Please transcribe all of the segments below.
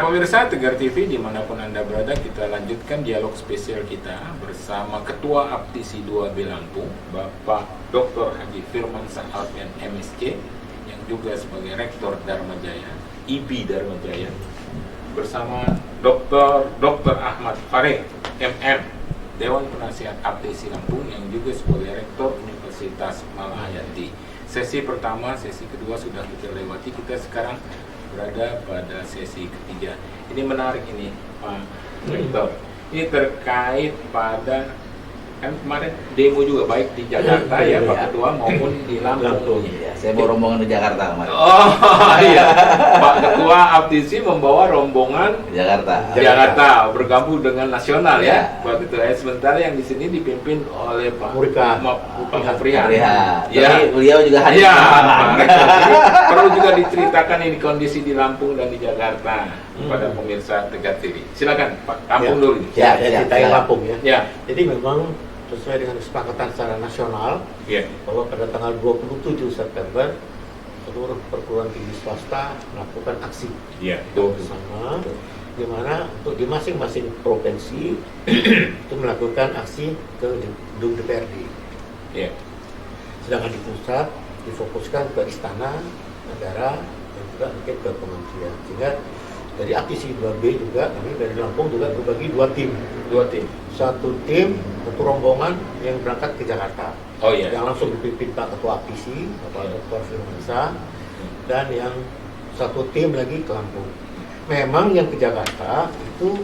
pemirsa Tegar TV dimanapun Anda berada, kita lanjutkan dialog spesial kita bersama Ketua Aptisi 2B Lampung, Bapak Dr. Haji Firman Sahardian MSc, yang juga sebagai Rektor Dharma Jaya, IB Dharma Jaya, bersama Dr. Ahmad Farid, MM, Dewan Penasihat Aptisi Lampung, yang juga sebagai Rektor Universitas Malahayati. Sesi pertama, sesi kedua sudah kita lewati, kita sekarang berada pada sesi ketiga. Ini menarik ini, Pak Rektor. Ini terkait pada kan kemarin demo juga baik di Jakarta ya Pak Ketua maupun di Lampung. Iya, saya bawa rombongan di Jakarta kemarin. Oh iya, Pak Ketua Aptisi membawa rombongan Jakarta bergabung dengan nasional ya, Pak Ketua. Sementara yang di sini dipimpin oleh Pak Mufrihan. Ya. Ya, Beliau juga hadir. Iya, perlu juga diceritakan ini kondisi di Lampung dan di Jakarta kepada pemirsa Tegar TV. Silakan Pak, Lampung dulu. Ya, cerita yang Lampung ya. Ya. Jadi memang sesuai dengan kesepakatan secara nasional bahwa pada tanggal 27 September seluruh perguruan tinggi swasta melakukan aksi bersama, di mana untuk di masing-masing provinsi itu melakukan aksi ke gedung DPRD. Sedangkan di pusat difokuskan ke istana negara dan juga mungkin ke kementerian. Sehingga dari Aptisi 2B juga kami dari Lampung juga berbagi dua tim. Satu tim satu rombongan yang berangkat ke Jakarta. Yang langsung dipimpin Pak Ketua Aptisi, Bapak Dr. Firmansyah, dan yang satu tim lagi ke Lampung. Memang yang ke Jakarta itu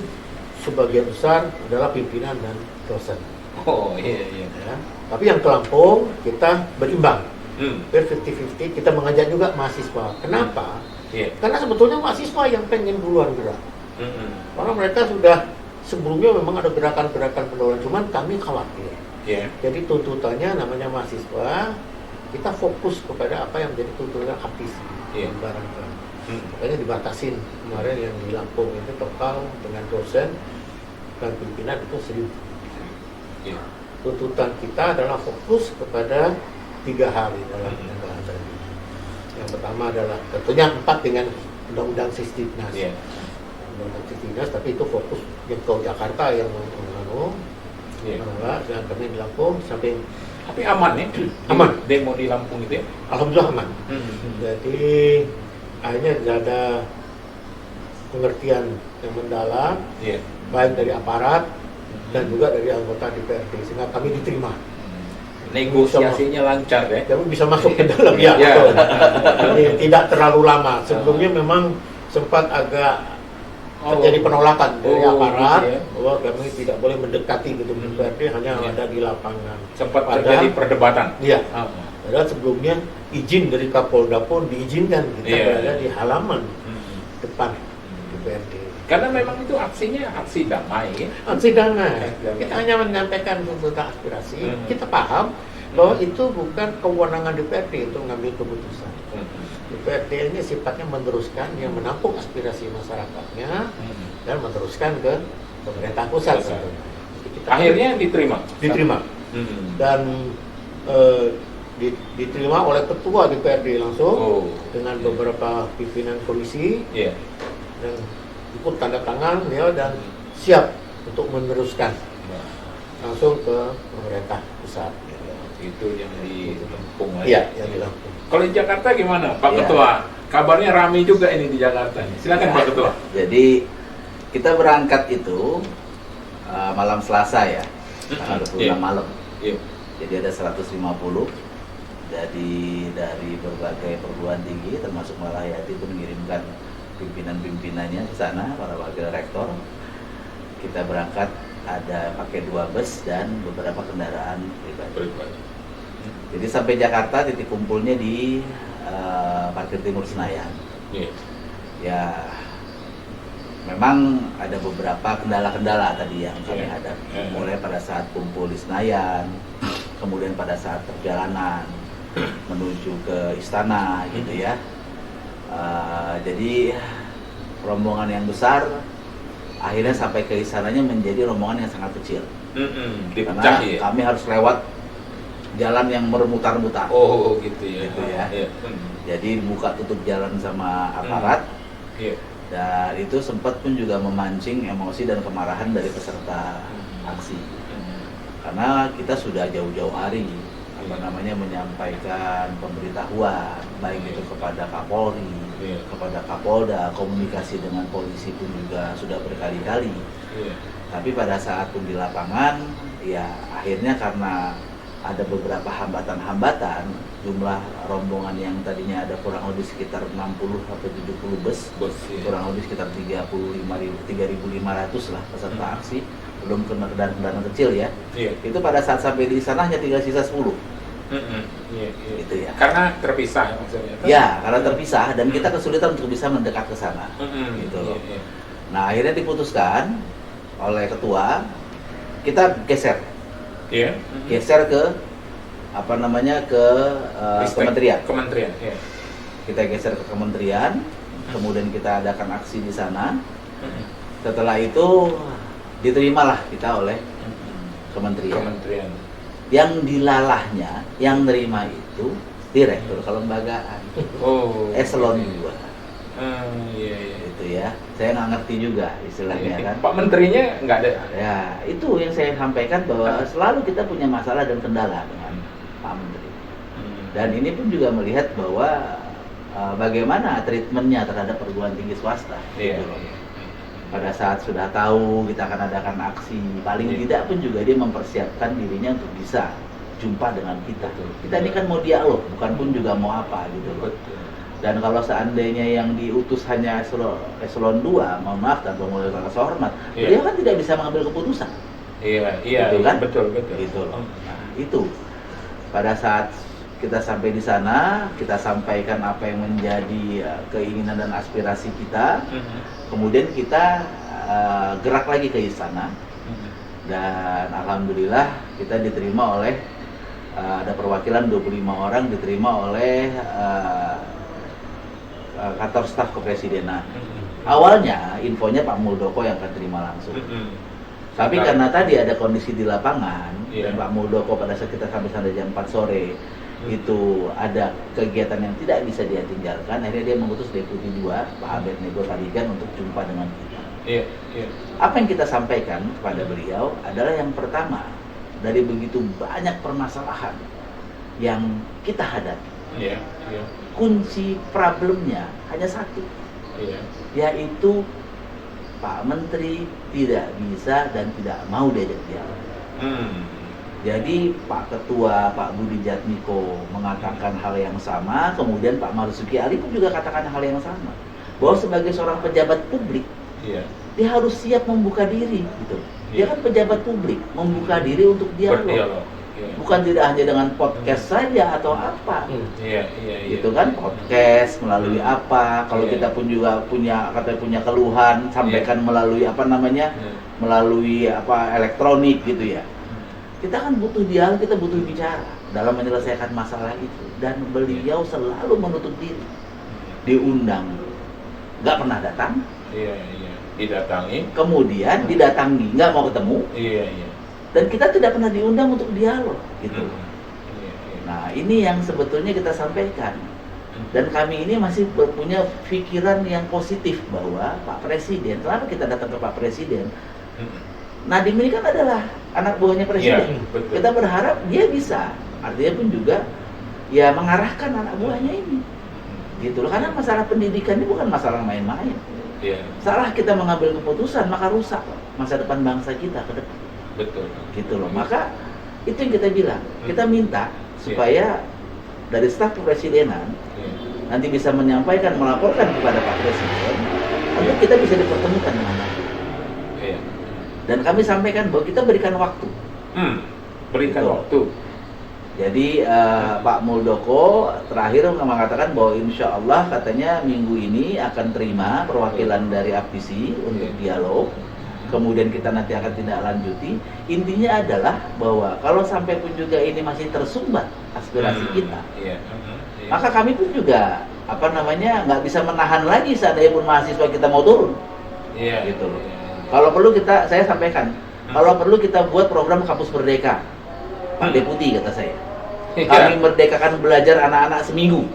sebagian besar adalah pimpinan dan dosen. Ya. Tapi yang ke Lampung kita berimbang. 50-50, kita mengajak juga mahasiswa. Kenapa? Karena sebetulnya mahasiswa yang pengen duluan gerak. Karena mereka sudah sebelumnya memang ada gerakan-gerakan pendahuluan, cuman kami khawatir. Jadi tuntutannya namanya mahasiswa, kita fokus kepada apa yang menjadi tuntutan Aptisi. Barangkali. Makanya dibatasin kemarin yang di Lampung itu total dengan dosen dan pimpinan itu 1.000. Tuntutan kita adalah fokus kepada 3 hal dalam pembahasan ini. Yang pertama adalah tentunya 4 dengan Undang-Undang Sisdiknas. Undang-Undang Sisdiknas, tapi itu fokus yang ke Jakarta yang mengenai dan kami di Lampung sampai. Tapi aman ya? Aman demo di Lampung itu ya? Alhamdulillah aman. Jadi akhirnya tidak ada pengertian yang mendalam, baik dari aparat dan juga dari anggota DPRD, sehingga kami diterima. Negosiasinya lancar ya? Kami bisa masuk ke dalam betul. Jadi tidak terlalu lama. Sebelumnya memang sempat agak terjadi penolakan dari aparat bahwa kami tidak boleh mendekati gedung DPRD, hanya ada di lapangan. Sempat terjadi perdebatan. Padahal sebelumnya izin dari Kapolda pun diizinkan kita berada di halaman depan DPRD. Karena memang itu aksinya aksi damai ya? Aksi damai. Kita hanya menyampaikan tuntutan aspirasi. Kita paham bahwa itu bukan kewenangan DPRD untuk mengambil keputusan. DPRD ini sifatnya meneruskan, yang menampung aspirasi masyarakatnya dan meneruskan ke pemerintah pusat. Akhirnya diterima? Diterima. Dan diterima oleh ketua DPRD langsung dengan beberapa pimpinan komisi yang ikut tanda tangan dan siap untuk meneruskan langsung ke pemerintah pusat. Itu yang di Lampung. Yang di Lampung. Kalau di Jakarta gimana Pak Ketua? Kabarnya ramai juga ini di Jakarta. Silakan Pak Ketua. Jadi kita berangkat itu malam Selasa ya, tanggal 26 malam. Jadi ada 150 dari berbagai perguruan tinggi termasuk Malahayati pun mengirimkan pimpinan-pimpinannya ke sana, para wakil rektor. Kita berangkat ada pakai 2 bus dan beberapa kendaraan pribadi. Jadi sampai Jakarta titik kumpulnya di parkir Timur Senayan. Ya memang ada beberapa kendala-kendala tadi yang kami hadapi. Mulai pada saat kumpul di Senayan, kemudian pada saat perjalanan menuju ke istana gitu ya. Jadi rombongan yang besar akhirnya sampai ke istananya menjadi rombongan yang sangat kecil. Karena kami harus lewat jalan yang bermutar-mutar. Gitu ya. Jadi buka tutup jalan sama aparat. Dan itu sempat pun juga memancing emosi dan kemarahan dari peserta aksi. Karena kita sudah jauh-jauh hari menyampaikan pemberitahuan baik itu kepada Kapolri, kepada Kapolda, komunikasi dengan polisi pun juga sudah berkali-kali. Tapi pada saat pun di lapangan, ya akhirnya karena ada beberapa hambatan-hambatan, jumlah rombongan yang tadinya ada kurang lebih sekitar 60 sampai 70 bus, kurang lebih sekitar 3.500 lah peserta aksi, belum kendaraan kecil ya. Itu pada saat sampai di sana hanya tinggal sisa 10. Gitu ya. Karena terpisah maksudnya. Ya, karena terpisah dan kita kesulitan untuk bisa mendekat ke sana. Gitu loh. Nah, akhirnya diputuskan oleh ketua kita geser. Geser ke kementerian. Kita geser ke kementerian, kemudian kita adakan aksi di sana. Setelah itu diterimalah kita oleh kementerian. Yang dilalahnya, yang nerima itu direktur kelembagaan, eselon 2. Itu ya, saya nggak ngerti juga istilahnya kan. Pak Menterinya nggak ada. Ya, itu yang saya sampaikan bahwa selalu kita punya masalah dan kendala dengan Pak Menteri. Dan ini pun juga melihat bahwa bagaimana treatmentnya terhadap perguruan tinggi swasta. Gitu loh. Pada saat sudah tahu kita akan adakan aksi, paling tidak pun juga dia mempersiapkan dirinya untuk bisa jumpa dengan kita. Kita ini kan mau dialog, bukan pun juga mau apa gitu loh. Dan kalau seandainya yang diutus hanya eselon 2, mohon maaf dan pemulihan rasa hormat, beliau kan tidak bisa mengambil keputusan. Gitu kan? Betul. Gitu loh. Nah, itu pada saat kita sampai di sana, kita sampaikan apa yang menjadi keinginan dan aspirasi kita. Kemudian kita gerak lagi ke istana. Dan alhamdulillah kita diterima oleh ada perwakilan 25 orang diterima oleh kantor staf kepresidenan. Awalnya infonya Pak Muldoko yang akan terima langsung. Tapi karena tadi ada kondisi di lapangan dan Pak Muldoko pada saat kita sampai sana jam 4 sore itu ada kegiatan yang tidak bisa dia tinggalkan, akhirnya dia mengutus Deputi 2 Pak Abednego Taligan untuk jumpa dengan kita. Apa yang kita sampaikan kepada beliau adalah yang pertama, dari begitu banyak permasalahan yang kita hadapi, kunci problemnya hanya satu, yaitu Pak Menteri tidak bisa dan tidak mau diajak dialog. Jadi Pak Ketua, Pak Budi Jatmiko mengatakan hal yang sama, kemudian Pak Marzuki Ali pun juga katakan hal yang sama, bahwa sebagai seorang pejabat publik, dia harus siap membuka diri, gitu. Dia kan pejabat publik, membuka diri untuk dialog. Bukan tidak hanya dengan podcast saja atau apa, gitu kan, podcast melalui apa, kalau kita pun juga punya keluhan, sampaikan melalui melalui elektronik gitu ya. Kita kan butuh dialog, kita butuh bicara dalam menyelesaikan masalah itu. Dan beliau selalu menutup diri. Diundang, nggak pernah datang. Didatangi. Kemudian didatangi, nggak mau ketemu. Dan kita tidak pernah diundang untuk dialog, gitu. Nah, ini yang sebetulnya kita sampaikan. Dan kami ini masih punya pikiran yang positif bahwa Pak Presiden, kenapa kita datang ke Pak Presiden? Nadiem ini kan adalah anak buahnya Presiden. Kita berharap dia bisa, artinya pun juga ya mengarahkan anak buahnya ini, gitu loh. Karena masalah pendidikan ini bukan masalah main-main. Salah kita mengambil keputusan maka rusak masa depan bangsa kita ke depan. Gitu loh. Maka itu yang kita bilang. Kita minta supaya dari staf kepresidenan nanti bisa menyampaikan, melaporkan kepada Pak Presiden, untuk kita bisa dipertemukan dengan Nadiem. Dan kami sampaikan bahwa kita berikan waktu. Berikan waktu. Jadi Pak Muldoko terakhir mengatakan bahwa insya Allah katanya minggu ini akan terima perwakilan dari APTISI untuk dialog. Kemudian kita nanti akan tindak lanjuti. Intinya adalah bahwa kalau sampai pun juga ini masih tersumbat aspirasi kita, maka kami pun juga nggak bisa menahan lagi seandainya pun mahasiswa kita mau turun. Gitu loh. Kalau perlu saya sampaikan, kalau perlu kita buat program kampus merdeka, Pak Deputi kata saya. Kami merdekakan belajar anak-anak seminggu,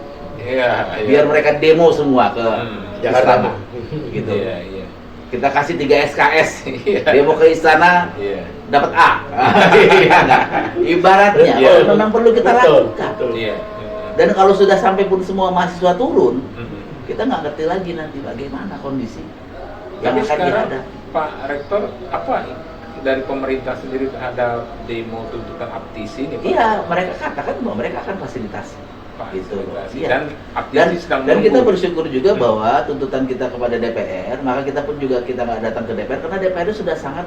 biar mereka demo semua ke Jakarta. gitu. Iya, iya. Kita kasih 3 SKS. Iya. Dia mau ke istana Iya. dapat A. Iya nggak? Ibaratnya, Iya. memang perlu kita Betul, lakukan. betul. Iya. Dan kalau sudah sampai pun semua mahasiswa turun, Mhm. kita nggak ngerti lagi nanti bagaimana kondisi yang Tapi akan sekarang dihadapi. Pak Rektor, apa dari pemerintah sendiri terhadap demo tuntutan aptisi ini Pak? Iya, mereka katakan bahwa mereka akan fasilitasi. Pak, Gitu. fasilitasi. Iya. Dan aptisi sedang Dan kita menunggu. bersyukur juga Hmm. bahwa tuntutan kita kepada DPR, maka kita pun juga kita nggak datang ke DPR karena DPR itu sudah sangat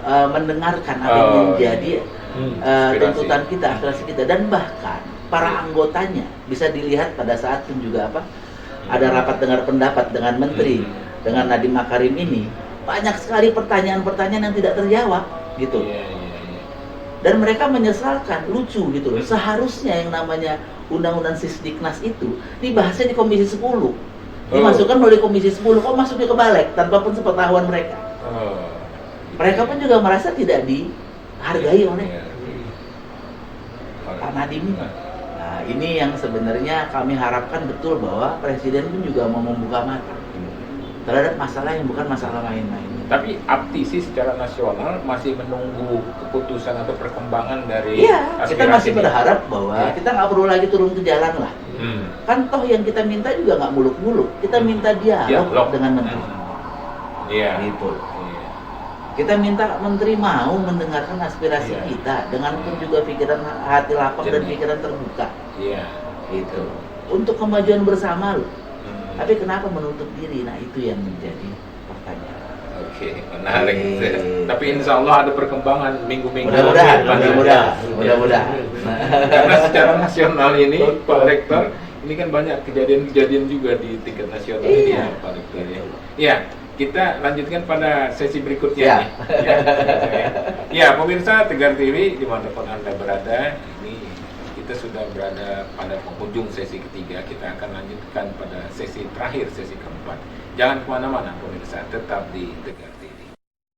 mendengarkan apa yang Oh, menjadi Aspirasi. tuntutan kita, aspirasi kita, dan bahkan para anggotanya bisa dilihat pada saat pun juga apa ada rapat dengar pendapat dengan menteri, dengan Nadiem Makarim ini banyak sekali pertanyaan-pertanyaan yang tidak terjawab gitu. Iya, iya, iya. Dan mereka menyesalkan, lucu gitu loh. Seharusnya yang namanya Undang-Undang Sisdiknas itu dibahasnya di Komisi 10. Dimasukkan melalui Komisi 10, kok masuknya ke balik tanpa pun sepengetahuan mereka. Oh, Mereka pun juga merasa tidak dihargai oleh Iya. Pak Nadiem ini. Nah, ini yang sebenarnya kami harapkan betul bahwa Presiden pun juga mau membuka mata terhadap masalah yang bukan masalah main-main. Tapi aptisi secara nasional masih menunggu keputusan atau perkembangan dari Iya, kita masih ini. berharap bahwa Iya. kita nggak perlu lagi turun ke jalan lah. Hmm. Kan toh yang kita minta juga nggak muluk-muluk, kita minta dialog dengan menteri. Iya. Gitu. Iya. Kita minta menteri mau mendengarkan aspirasi Iya. kita, dengan pun juga pikiran hati lapang dan Jernih. pikiran terbuka. Iya. Gitu. Untuk kemajuan bersama loh. Hmm. Tapi kenapa menutup diri? Nah itu yang menjadi pertanyaan. Oke, menarik. Oke. Tapi insya Allah ada perkembangan minggu-minggu. Mudah-mudahan, depan. mudah-mudahan. Karena secara nasional ini, Pak Rektor, ini kan banyak kejadian-kejadian juga di tingkat nasional ini Iya. ya, Pak Rektor ya. Ya, kita lanjutkan pada sesi berikutnya Ya. nih. Ya, pemirsa Tegar TV dimanapun Anda berada, ini kita sudah berada pada penghujung sesi ketiga. Kita akan lanjutkan pada sesi terakhir, sesi keempat. Jangan kemana-mana pemirsa, tetap di Tegar.